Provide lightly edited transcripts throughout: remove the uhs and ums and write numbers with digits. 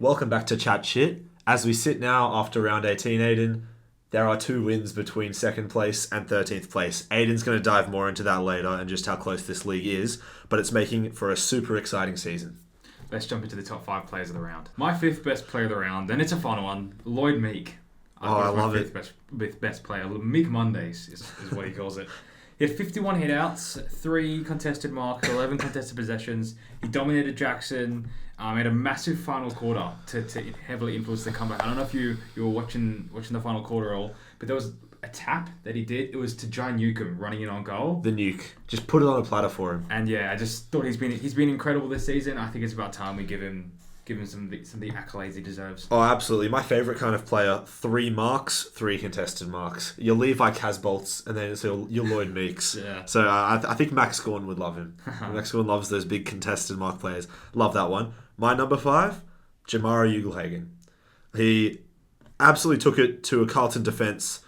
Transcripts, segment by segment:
Welcome back to ChatChit. As we sit now after round 18, Aiden, there are 2 wins between 2nd place and 13th place. Aiden's going to dive more into that later and just how close this league is, but it's making for a super exciting season. Let's jump into the top 5 players of the round. My 5th best player of the round, and it's a fun one, Lloyd Meek. I love it. Best player. Meek Mondays is what he calls it. He had 51 hit-outs, 3 contested marks, 11 contested possessions. He dominated Jackson. Had a massive final quarter to heavily influence the comeback. I don't know if you were watching the final quarter all, but there was a tap that he did. It was to Jai Newcomb running in on goal. The nuke. Just put it on a platter for him. And yeah, I just thought he's been incredible this season. I think it's about time we give him some of the accolades he deserves. Oh, absolutely. My favourite kind of player, 3 marks, 3 contested marks. Your Levi Casbolts, and then it's your Lloyd Meeks. Yeah. So I think Max Gawn would love him. Max Gawn loves those big contested mark players. Love that one. My number 5, Jamara Ugle-Hagan. He absolutely took it to a Carlton defence,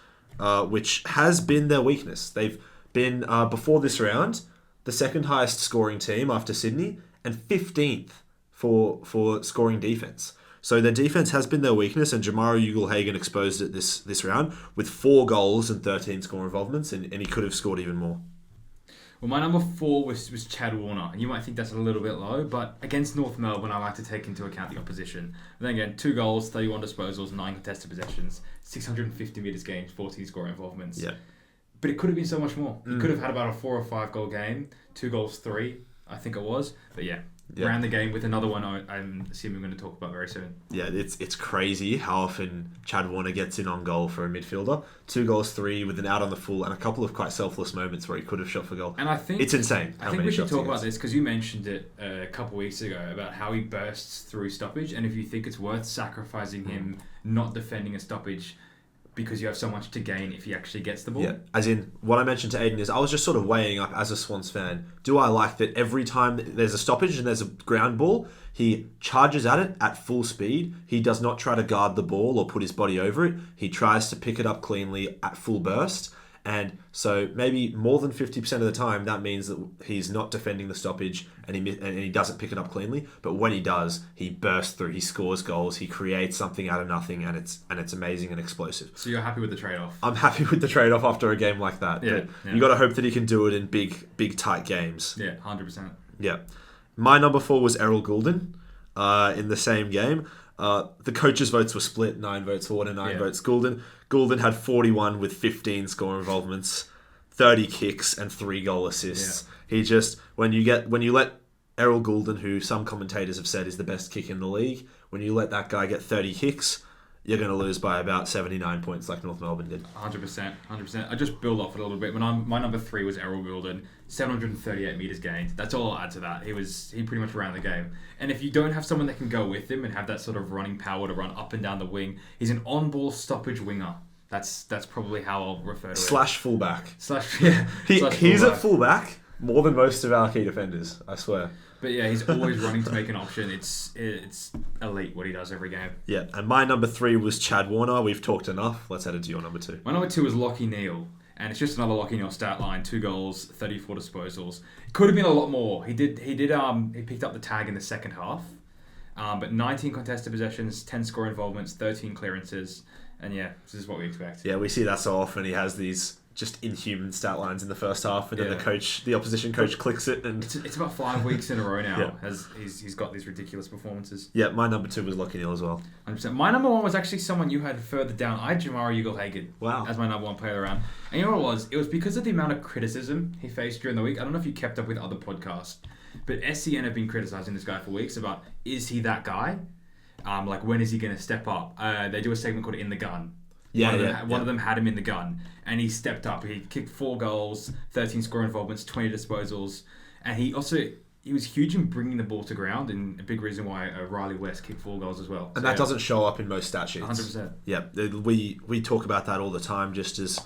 which has been their weakness. They've been, before this round, the 2nd highest scoring team after Sydney, and 15th for scoring defence. So their defence has been their weakness, and Jamara Ugle-Hagan exposed it this round with 4 goals and 13 score involvements, and he could have scored even more. Well, my number 4 was Chad Warner, and you might think that's a little bit low, but against North Melbourne, I like to take into account the opposition. And then again, 2 goals, 31 disposals, 9 contested possessions, 650 metres gained, 14 score involvements. Yeah. But it could have been so much more. He could have had about a 4 or 5 goal game, 2 goals, 3, I think it was. But yeah. Ran the game with another one I'm assuming we're going to talk about very soon. Yeah, it's crazy how often Chad Warner gets in on goal for a midfielder. 2 goals, 3 with an out on the full, and a couple of quite selfless moments where he could have shot for goal. And I think it's insane. I think we should talk about this because you mentioned it a couple of weeks ago about how he bursts through stoppage, and if you think it's worth sacrificing him not defending a stoppage because you have so much to gain if he actually gets the ball. Yeah, as in, what I mentioned to Aiden is I was just sort of weighing up as a Swans fan. Do I like that every time there's a stoppage and there's a ground ball, he charges at it at full speed. He does not try to guard the ball or put his body over it. He tries to pick it up cleanly at full burst. And so maybe more than 50% of the time, that means that he's not defending the stoppage and he doesn't pick it up cleanly. But when he does, he bursts through, he scores goals, he creates something out of nothing, and it's amazing and explosive. So you're happy with the trade-off? I'm happy with the trade-off after a game like that. Yeah. You got to hope that he can do it in big tight games. Yeah, 100%. Yeah. My number 4 was Errol Goulden in the same game. The coaches' votes were split, 9 votes for Warner, 9 votes Goulden. Goulden had 41 with 15 score involvements, 30 kicks and 3 goal assists. Yeah. He just, when you let Errol Goulden, who some commentators have said is the best kick in the league, when you let that guy get 30 kicks, you're going to lose by about 79 points like North Melbourne did. 100%. I just build off it a little bit. My number 3 was Errol Goulden, 738 metres gained. That's all I'll add to that. He pretty much ran the game. And if you don't have someone that can go with him and have that sort of running power to run up and down the wing, he's an on-ball stoppage winger. That's probably how I'll refer to it. Slash fullback. He's at fullback more than most of our key defenders, I swear. But yeah, he's always running to make an option. It's elite what he does every game. Yeah, and my number 3 was Chad Warner. We've talked enough. Let's head into your number 2. My number 2 was Lachie Neale. And it's just another Lachie Neale stat line: 2 goals, 34 disposals. It could have been a lot more. He picked up the tag in the second half, but 19 contested possessions, 10 score involvements, 13 clearances, and yeah, this is what we expect. Yeah, we see that so often. He has these just inhuman stat lines in the first half, and then the opposition coach clicks it, and it's about 5 weeks in a row now. He's got these ridiculous performances. Yeah, my number 2 was Lachie Neale as well. 100%. My number 1 was actually someone you had further down. I had Jamara Ugle-Hagan as my number 1 player around. And you know what it was? It was because of the amount of criticism he faced during the week. I don't know if you kept up with other podcasts, but SCN have been criticising this guy for weeks about, is he that guy? When is he going to step up? They do a segment called In the Gun. One of them had him in the gun, and he stepped up. He kicked 4 goals, 13 score involvements, 20 disposals, and he was huge in bringing the ball to ground, and a big reason why Riley West kicked 4 goals as well. And that doesn't show up in most stat sheets. 100%. Yeah, we talk about that all the time, just as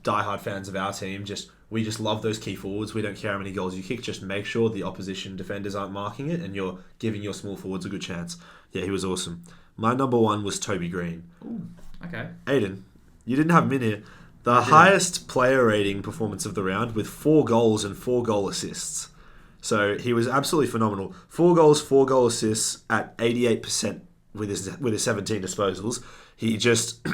diehard fans of our team. We just love those key forwards. We don't care how many goals you kick. Just make sure the opposition defenders aren't marking it, and you're giving your small forwards a good chance. Yeah, he was awesome. My number 1 was Toby Green. Ooh. Okay. Aiden, you didn't have him in here. The highest player rating performance of the round with 4 goals and 4 goal assists. So he was absolutely phenomenal. 4 goals, 4 goal assists at 88% with his 17 disposals. He just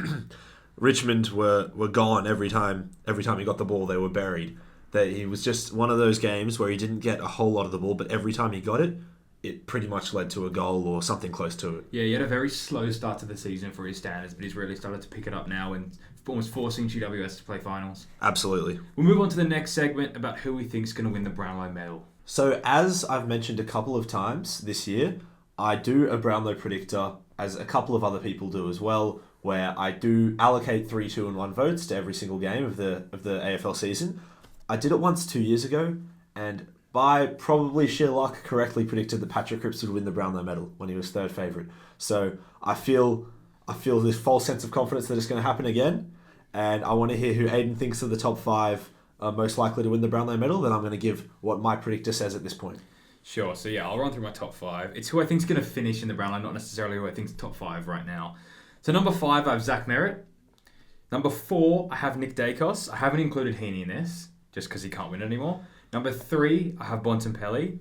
Richmond were gone every time he got the ball. They were buried. He was just one of those games where he didn't get a whole lot of the ball, but every time he got it, it pretty much led to a goal or something close to it. Yeah, he had a very slow start to the season for his standards, but he's really started to pick it up now and almost forcing GWS to play finals. Absolutely. We'll move on to the next segment about who we think is going to win the Brownlow medal. So, as I've mentioned a couple of times this year, I do a Brownlow predictor, as a couple of other people do as well, where I do allocate 3, 2, and 1 votes to every single game of the AFL season. I did it once 2 years ago, and by probably sheer luck, correctly predicted that Patrick Cripps would win the Brownlow medal when he was third favourite. So I feel this false sense of confidence that it's going to happen again, and I want to hear who Aiden thinks are the top 5 most likely to win the Brownlow medal. Then I'm going to give what my predictor says at this point. Sure. So yeah, I'll run through my top 5. It's who I think is going to finish in the Brownlow, not necessarily who I think is top 5 right now. So number 5, I have Zach Merritt. Number 4, I have Nick Dacos. I haven't included Heaney in this, just because he can't win anymore. Number 3, I have Bontempelli.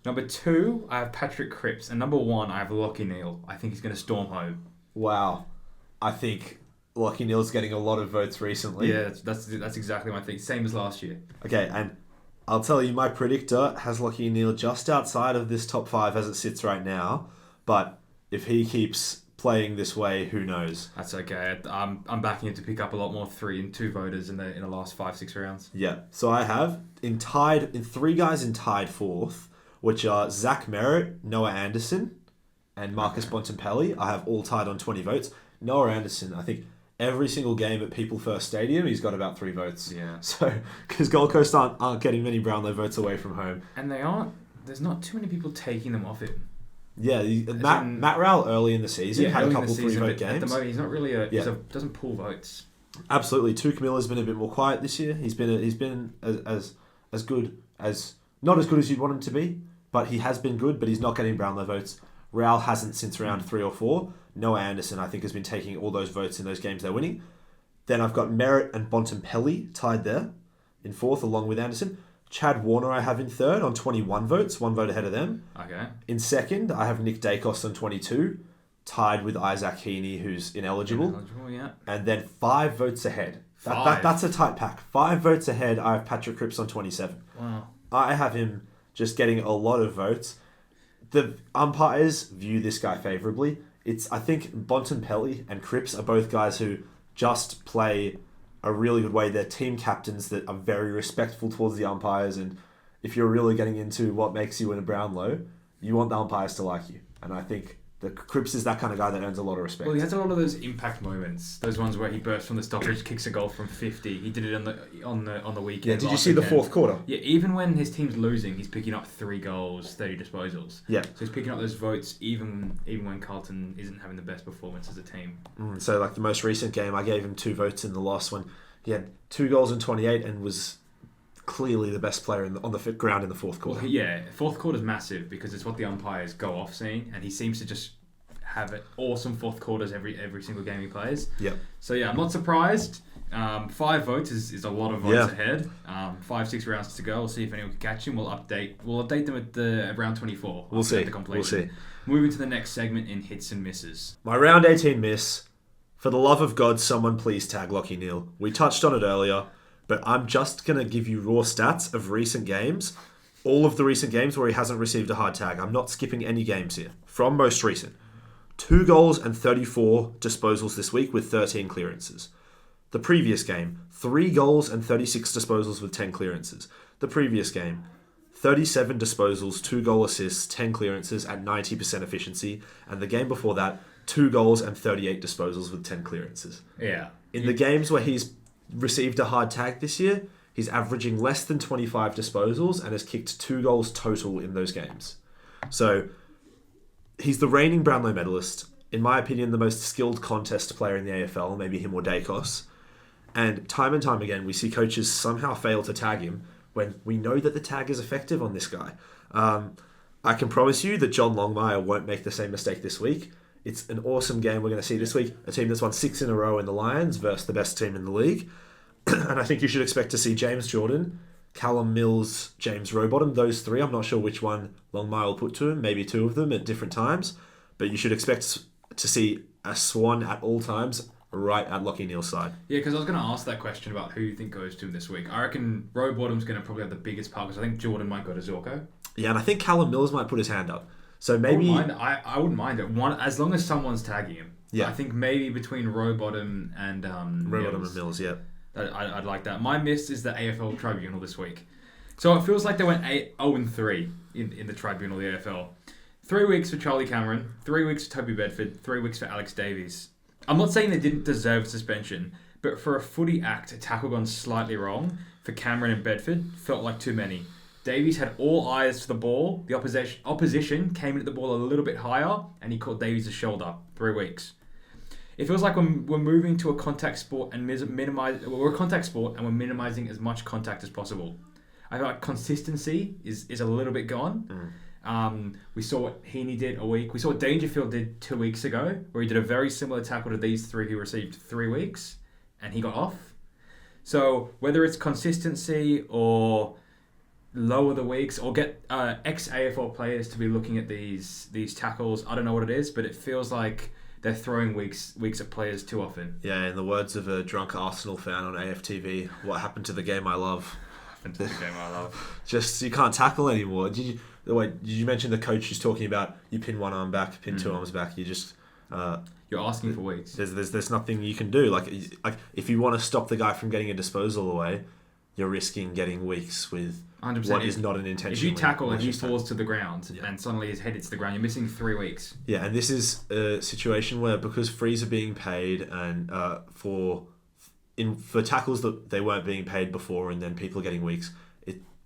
Number 2, I have Patrick Cripps. And number 1, I have Lachie Neale. I think he's going to storm home. Wow. I think Lachie Neale's getting a lot of votes recently. Yeah, that's exactly my thing. Same as last year. Okay, and I'll tell you, my predictor has Lachie Neale just outside of this top 5 as it sits right now. But if he keeps playing this way, who knows? That's okay. I'm backing him to pick up a lot more 3 and 2 voters in the last 5-6 rounds. Yeah. So I have in 3 guys in tied 4th, which are Zach Merritt, Noah Anderson, and Marcus Bontempelli. I have all tied on 20 votes. Noah Anderson, I think every single game at People First Stadium, he's got about 3 votes. Yeah. So because Gold Coast aren't getting many Brownlow votes away from home, and they aren't. There's not too many people taking them off him. Yeah, Matt Rowell early in the season had a couple 3-vote games. At the moment, he's not really doesn't pull votes. Absolutely, Tuke Miller's been a bit more quiet this year. He's been as good as not as good as you'd want him to be, but he has been good. But he's not getting Brownlow votes. Rowell hasn't since round 3 or 4. Noah Anderson, I think, has been taking all those votes in those games they're winning. Then I've got Merritt and Bontempelli tied there in 4th, along with Anderson. Chad Warner I have in 3rd on 21 votes, 1 vote ahead of them. Okay. In 2nd, I have Nick Dacos on 22, tied with Isaac Heaney, who's ineligible. Yeah. And then 5 votes ahead. That's a tight pack. 5 votes ahead, I have Patrick Cripps on 27. Wow. I have him just getting a lot of votes. The umpires view this guy favourably. I think Bontempelli and Cripps are both guys who just play a really good way. They're team captains that are very respectful towards the umpires, and if you're really getting into what makes you win a Brownlow, you want the umpires to like you. And I think the Cripps is that kind of guy that earns a lot of respect. Well, he has a lot of those impact moments, those ones where he bursts from the stoppage, kicks a goal from 50. He did it on the weekend. Yeah, did you see the 4th quarter? Yeah, even when his team's losing, he's picking up 3 goals, 30 disposals. Yeah. So he's picking up those votes even when Carlton isn't having the best performance as a team. So like the most recent game, I gave him 2 votes in the loss when he had 2 goals in 28 and was clearly the best player on the ground in the 4th quarter. Well, yeah, 4th quarter's massive because it's what the umpires go off seeing, and he seems to just have awesome 4th quarters every single game he plays. Yep. So yeah, I'm not surprised. 5 votes is a lot of votes ahead. 5-6 rounds to go. We'll see if anyone can catch him. We'll update them at round 24. We'll see. We'll see. Moving to the next segment in hits and misses. My round 18 miss. For the love of God, someone please tag Lachie Neale. We touched on it earlier, but I'm just going to give you raw stats of recent games. All of the recent games where he hasn't received a hard tag. I'm not skipping any games here. From most recent. 2 goals and 34 disposals this week with 13 clearances. The previous game, 3 goals and 36 disposals with 10 clearances. The previous game, 37 disposals, 2 goal assists, 10 clearances at 90% efficiency. And the game before that, 2 goals and 38 disposals with 10 clearances. Yeah. In the games where he's received a hard tag this year, he's averaging less than 25 disposals and has kicked 2 goals total in those games. So he's the reigning Brownlow medalist. In my opinion, the most skilled contest player in the AFL, maybe him or Dacos. And time again, we see coaches somehow fail to tag him when we know that the tag is effective on this guy. I can promise you that John Longmire won't make the same mistake this week. It's an awesome game we're going to see this week. A team that's won 6 in a row in the Lions versus the best team in the league. And I think you should expect to see James Jordan, Callum Mills, James Rowbottom, those 3. I'm not sure which one Longmire will put to him, maybe 2 of them at different times. But you should expect to see a Swan at all times right at Lachie Neale's side. Yeah, because I was going to ask that question about who you think goes to him this week. I reckon Rowbottom's going to probably have the biggest part because I think Jordan might go to Zorko. Yeah, and I think Callum Mills might put his hand up. So maybe... I wouldn't mind it. As long as someone's tagging him. Yeah. I think maybe between Rowbottom and Rowbottom and Mills, yeah. I'd like that. My miss is the AFL Tribunal this week. So it feels like they went 0-3 in the Tribunal, the AFL. 3 weeks for Charlie Cameron, 3 weeks for Toby Bedford, 3 weeks for Alex Davies. I'm not saying they didn't deserve suspension, but for a footy act, a tackle gone slightly wrong for Cameron and Bedford felt like too many. Davies had all eyes for the ball. The opposition came at the ball a little bit higher, and he caught Davies' shoulder. 3 weeks. It feels like we're moving to a contact sport and we're a contact sport and we're minimizing as much contact as possible. I feel like consistency is a little bit gone. We saw what Heaney did a week. We saw what Dangerfield did 2 weeks ago, where he did a very similar tackle to these three who received 3 weeks, and he got off. So whether it's consistency or lower the weeks or get ex-AFL players to be looking at these tackles, I don't know what it is, but it feels like they're throwing weeks at players too often. Yeah, in the words of a drunk Arsenal fan on AFTV, what happened to the game I love? Just, you can't tackle anymore. Did you mention the coach who's talking about you pin one arm back, pin two arms back? You just... You're asking for weeks. There's nothing you can do. Like if you want to stop the guy from getting a disposal away, you're risking getting weeks with 100%. What is not an intentional. If you tackle and he falls to the ground and suddenly his head hits the ground, you're missing 3 weeks. Yeah, and this is a situation where because frees are being paid and for tackles that they weren't being paid before, and then people are getting weeks,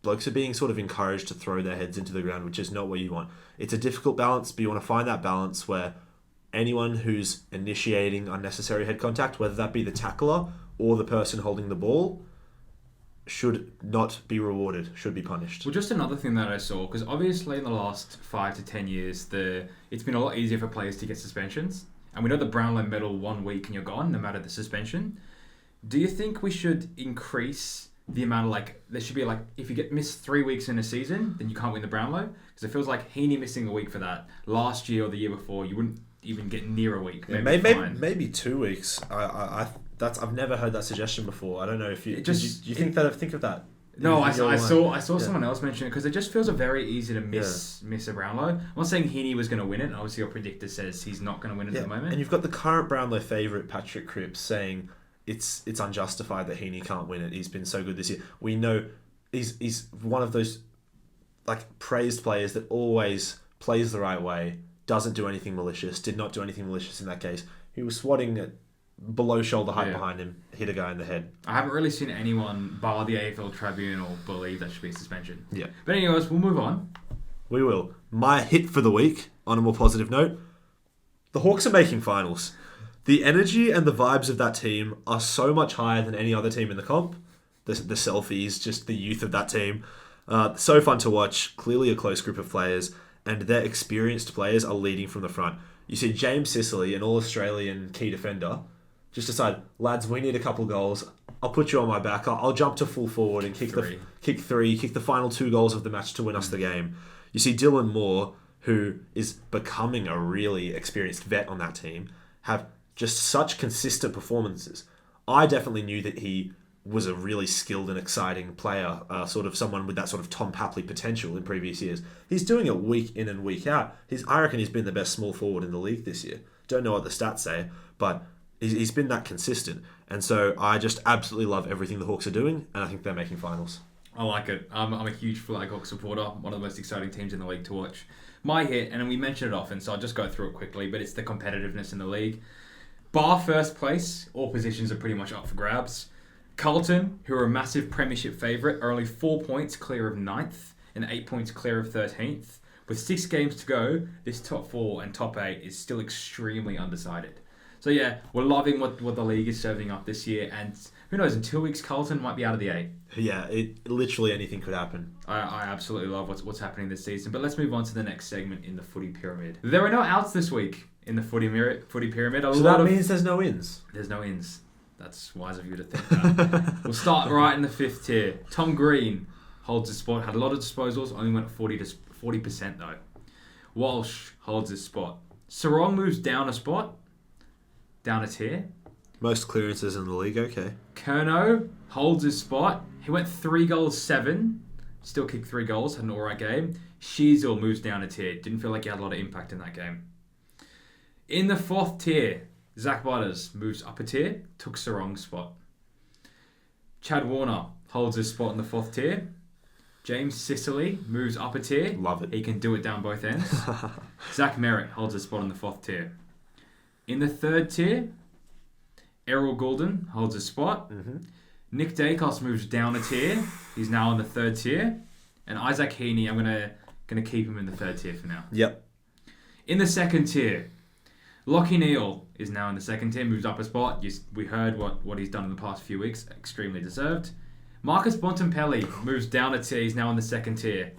blokes are being sort of encouraged to throw their heads into the ground, which is not what you want. It's a difficult balance, but you want to find that balance where anyone who's initiating unnecessary head contact, whether that be the tackler or the person holding the ball, should not be rewarded, should be punished. Well, just another thing that I saw, because obviously in the last 5 to 10 years, it's been a lot easier for players to get suspensions. And we know the Brownlow medal 1 week and you're gone, no matter the suspension. Do you think we should increase the amount of, there should be if you get missed 3 weeks in a season, then you can't win the Brownlow? Because it feels like Heaney missing a week for that. Last year or the year before, you wouldn't even get near a week. Maybe 2 weeks. I've never heard that suggestion before. I don't know if you think of that. No, I saw someone else mention it because it just feels very easy to miss a Brownlow. I'm not saying Heaney was going to win it. Obviously, your predictor says he's not going to win it at the moment. And you've got the current Brownlow favourite Patrick Cripps saying it's unjustified that Heaney can't win it. He's been so good this year. We know he's one of those praised players that always plays the right way, doesn't do anything malicious, did not do anything malicious in that case. He was swatting at below shoulder height behind him, hit a guy in the head. I haven't really seen anyone bar the AFL Tribunal believe that should be a suspension. Yeah. But anyways, we'll move on. We will. My hit for the week, on a more positive note, the Hawks are making finals. The energy and the vibes of that team are so much higher than any other team in the comp. The selfies, just the youth of that team. So fun to watch. Clearly a close group of players. And their experienced players are leading from the front. You see James Sicily, an All-Australian key defender, just decide, lads, we need a couple goals. I'll put you on my back. I'll jump to full forward and kick the final 2 goals of the match to win us the game. You see Dylan Moore, who is becoming a really experienced vet on that team, have just such consistent performances. I definitely knew that he was a really skilled and exciting player, sort of someone with that sort of Tom Papley potential in previous years. He's doing it week in and week out. I reckon he's been the best small forward in the league this year. Don't know what the stats say, but he's been that consistent. And so I just absolutely love everything the Hawks are doing, and I think they're making finals. I like it. I'm a huge Flag Hawk supporter, one of the most exciting teams in the league to watch. My hit, and we mention it often, so I'll just go through it quickly, but it's the competitiveness in the league. Bar first place, all positions are pretty much up for grabs. Carlton, who are a massive premiership favourite, are only 4 points clear of 9th and 8 points clear of 13th. With 6 games to go, this top 4 and top 8 is still extremely undecided. So yeah, we're loving what the league is serving up this year, and who knows, in 2 weeks Carlton might be out of the 8. Yeah, literally anything could happen. I absolutely love what's happening this season, but let's move on to the next segment in the Footy Pyramid. There were no outs this week in the Footy Pyramid. So that means there's no ins? There's no ins. That's wise of you to think that. We'll start right in the 5th tier. Tom Green holds his spot, had a lot of disposals, only went 40% though. Walsh holds his spot. Sarong moves down a spot. Down a tier. Most clearances in the league, okay. Curnow holds his spot. He went 3 goals, 7. Still kicked 3 goals, had an alright game. Sheasel moves down a tier. Didn't feel like he had a lot of impact in that game. In the 4th tier, Zach Butters moves up a tier. Took Sarong's spot. Chad Warner holds his spot in the 4th tier. James Sicily moves up a tier. Love it. He can do it down both ends. Zach Merritt holds his spot in the 4th tier. In the 3rd tier, Errol Goulden holds a spot. Mm-hmm. Nick Dacos moves down a tier. He's now in the 3rd tier. And Isaac Heaney, I'm gonna keep him in the 3rd tier for now. Yep. In the 2nd tier, Lockie Neal is now in the 2nd tier, moves up a spot. We heard what he's done in the past few weeks. Extremely deserved. Marcus Bontempelli moves down a tier. He's now in the 2nd tier.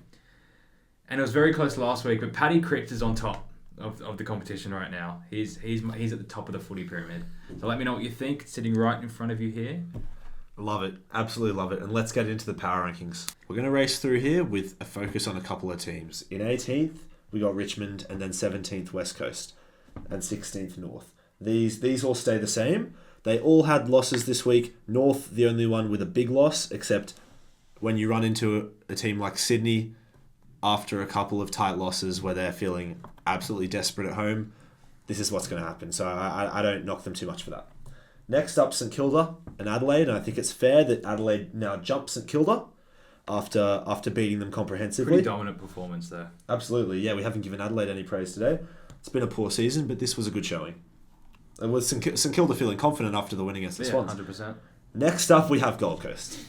And it was very close last week, but Paddy Cripps is on top of the competition right now. He's at the top of the footy pyramid. So let me know what you think, sitting right in front of you here. Love it. Absolutely love it. And let's get into the power rankings. We're going to race through here with a focus on a couple of teams. In 18th, we got Richmond, and then 17th West Coast, and 16th North. These all stay the same. They all had losses this week. North, the only one with a big loss, except when you run into a team like Sydney after a couple of tight losses where they're feeling absolutely desperate at home, this is what's going to happen. So I don't knock them too much for that. Next up, St Kilda and Adelaide. And I think it's fair that Adelaide now jumps St Kilda after beating them comprehensively. Pretty dominant performance there. Absolutely. Yeah, we haven't given Adelaide any praise today. It's been a poor season, but this was a good showing. And with St Kilda feeling confident after the win against the Swans. 100%. Next up, we have Gold Coast.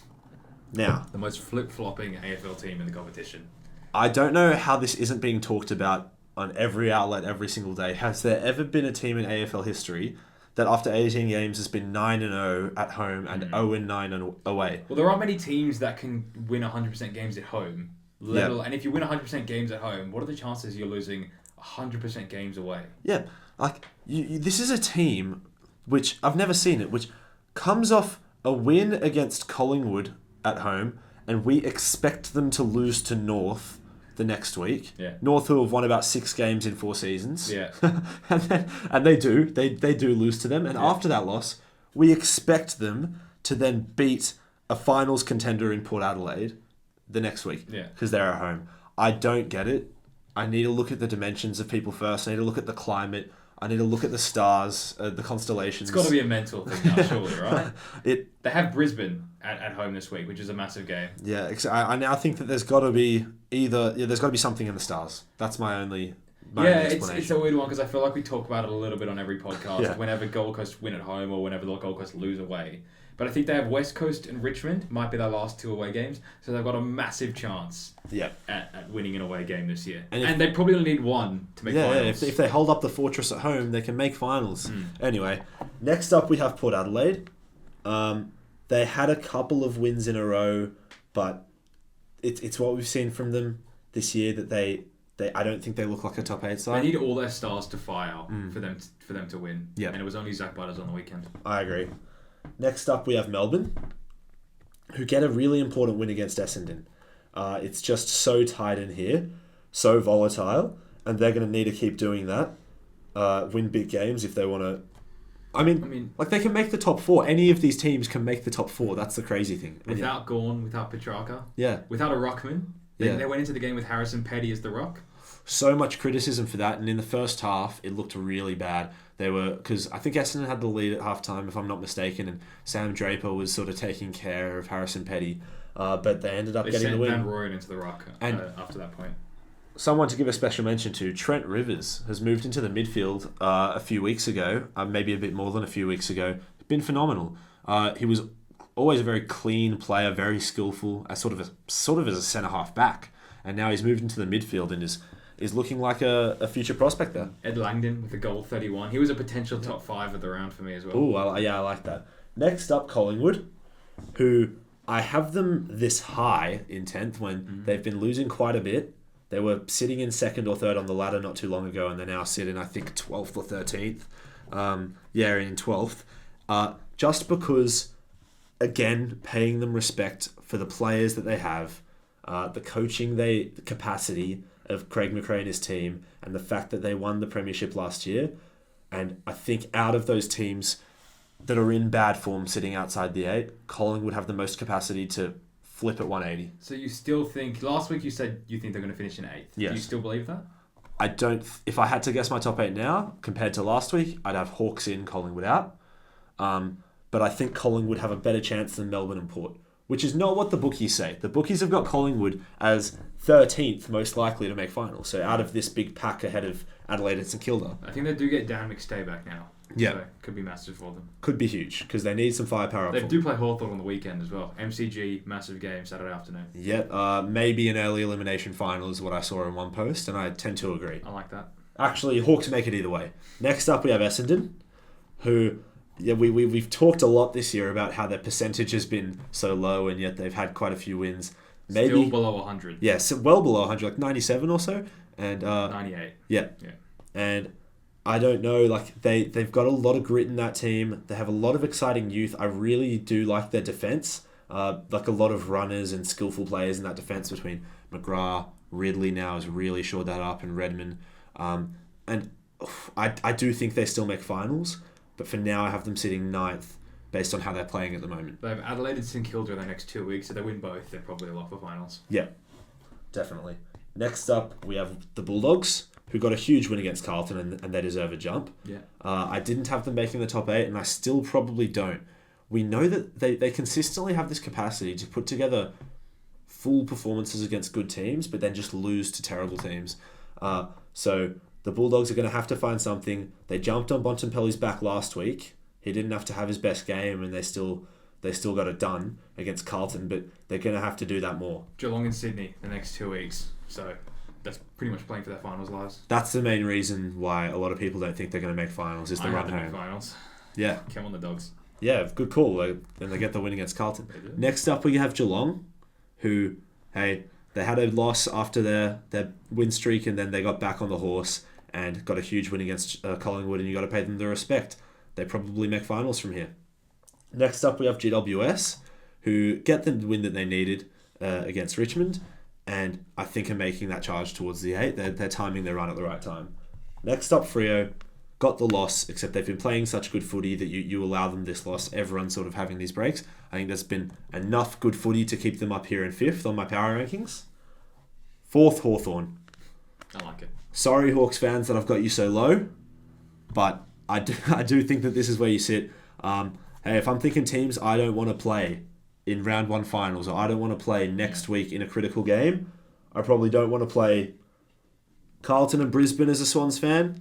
Now, the most flip-flopping AFL team in the competition. I don't know how this isn't being talked about on every outlet every single day. Has there ever been a team in AFL history that after 18 games has been 9-0 at home and 0-9 away? Well, there aren't many teams that can win 100% games at home. And if you win 100% games at home, what are the chances you're losing 100% games away? Yeah, like this is a team which I've never seen it, which comes off a win against Collingwood at home, and we expect them to lose to North the next week. Yeah. North, who have won about 6 games in 4 seasons. Yeah. and they do lose to them. And after that loss, we expect them to then beat a finals contender in Port Adelaide the next week. Yeah. Because they're at home. I don't get it. I need to look at the dimensions of people first. I need to look at the climate. I need to look at the stars, the constellations. It's got to be a mental thing now, surely, right? They have Brisbane at home this week, which is a massive game. Yeah, I now think that there's got to be there's got to be something in the stars. That's my only explanation. It's a weird one because I feel like we talk about it a little bit on every podcast whenever Gold Coast win at home or whenever the Gold Coast lose away. But I think they have West Coast and Richmond, might be their last 2 away games, so they've got a massive chance at winning an away game this year. And they probably only need 1 to make finals. If they hold up the fortress at home, they can make finals. Anyway, next up we have Port Adelaide. They had a couple of wins in a row, but it's what we've seen from them this year that they I don't think they look like a top 8 side. They need all their stars to fire for them to win. Yeah. And it was only Zach Butters on the weekend. I agree. Next up, we have Melbourne, who get a really important win against Essendon. It's just so tight in here, so volatile, and they're going to need to keep doing that. Win big games if they want to. I mean, they can make the top 4. Any of these teams can make the top 4. That's the crazy thing. Without Gawn, without Petrarca. Yeah. Without a ruckman. They went into the game with Harrison Petty as the ruck. So much criticism for that, and in the first half, it looked really bad. Because I think Essendon had the lead at halftime, if I'm not mistaken, and Sam Draper was sort of taking care of Harrison Petty, but they ended up getting the win. They sent Van Rooyen into the ruck after that point. Someone to give a special mention to, Trent Rivers, has moved into the midfield a few weeks ago, maybe a bit more than a few weeks ago. Been phenomenal. He was always a very clean player, very skillful, sort of as a centre half back, and now he's moved into the midfield and is looking like a future prospect there. Ed Langdon with a goal 31. He was a potential top 5 of the round for me as well. Oh, I like that. Next up, Collingwood, who I have them this high in 10th when they've been losing quite a bit. They were sitting in 2nd or 3rd on the ladder not too long ago, and they now sit in, I think, 12th or 13th. In 12th. Just because, again, paying them respect for the players that they have, the coaching capacity, of Craig McRae and his team and the fact that they won the premiership last year. And I think out of those teams that are in bad form sitting outside the 8, Collingwood would have the most capacity to flip at 180. So you still think... Last week you said you think they're going to finish in 8th. Yes. Do you still believe that? I don't... If I had to guess my top 8 now, compared to last week, I'd have Hawks in, Collingwood out. But I think Collingwood have a better chance than Melbourne and Port, which is not what the bookies say. The bookies have got Collingwood as 13th most likely to make finals. So out of this big pack ahead of Adelaide and St Kilda. I think they do get Dan McStay back now. Yeah. So could be massive for them. Could be huge, because they need some firepower. They do play Hawthorn on the weekend as well. MCG, massive game, Saturday afternoon. Yeah, maybe an early elimination final is what I saw in one post, and I tend to agree. I like that. Actually, Hawks make it either way. Next up, we have Essendon, who... Yeah, we've talked a lot this year about how their percentage has been so low, and yet they've had quite a few wins. Maybe still below 100. Yeah, so well below 100, like 97 or so. And 98. Yeah. And I don't know, like they've got a lot of grit in that team. They have a lot of exciting youth. I really do like their defense. Like a lot of runners and skillful players in that defense between McGrath, Ridley now has really shored that up, and Redmond. And I do think they still make finals. But for now, I have them sitting 9th based on how they're playing at the moment. They have Adelaide and St Kilda in the next 2 weeks, so they win both. They're probably a lock for finals. Yeah, definitely. Next up, we have the Bulldogs, who got a huge win against Carlton, and they deserve a jump. Yeah. I didn't have them making the top 8, and I still probably don't. We know that they consistently have this capacity to put together full performances against good teams, but then just lose to terrible teams. So... The Bulldogs are going to have to find something. They jumped on Bontempelli's back last week. He didn't have to have his best game, and they still got it done against Carlton, but they're going to have to do that more. Geelong and Sydney the next 2 weeks. So that's pretty much playing for their finals lives. That's the main reason why a lot of people don't think they're going to make finals, is the run home. Make finals. Yeah. Come on, the Dogs. Yeah, good call. And they get the win against Carlton. Next up, we have Geelong, who, hey, they had a loss after their win streak, and then they got back on the horse and got a huge win against Collingwood, and you got to pay them the respect. They probably make finals from here. Next up, we have GWS, who get the win that they needed against Richmond, and I think are making that charge towards the 8. They're timing their run at the right time. Next up, Freo got the loss, except they've been playing such good footy that you allow them this loss. Everyone's sort of having these breaks. I think there's been enough good footy to keep them up here in 5th on my power rankings. 4th, Hawthorn. I like it. Sorry, Hawks fans, that I've got you so low, but I do think that this is where you sit. Hey, if I'm thinking teams I don't want to play in round 1 finals, or I don't want to play next week in a critical game, I probably don't want to play Carlton and Brisbane as a Swans fan,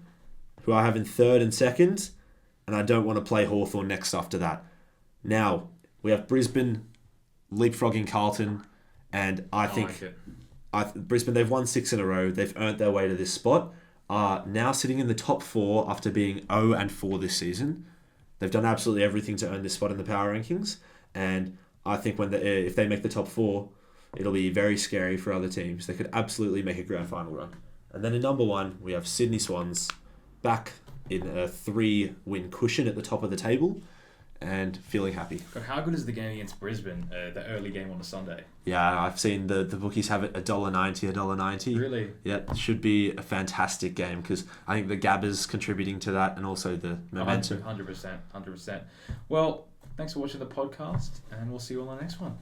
who I have in 3rd and 2nd, and I don't want to play Hawthorn next after that. Now, we have Brisbane leapfrogging Carlton, and I think... like it. Brisbane, they've won 6 in a row. They've earned their way to this spot. Now sitting in the top 4 after being 0-4 this season. They've done absolutely everything to earn this spot in the power rankings. And I think if they make the top 4, it'll be very scary for other teams. They could absolutely make a grand final run. And then in number 1, we have Sydney Swans back in a 3-win cushion at the top of the table, and feeling happy. God, how good is the game against Brisbane, the early game on a Sunday? Yeah, I've seen the bookies have it $1.90. Really? Yeah, it should be a fantastic game, because I think the Gabba's contributing to that, and also the momentum. 100%. Well, thanks for watching the podcast, and we'll see you on the next one.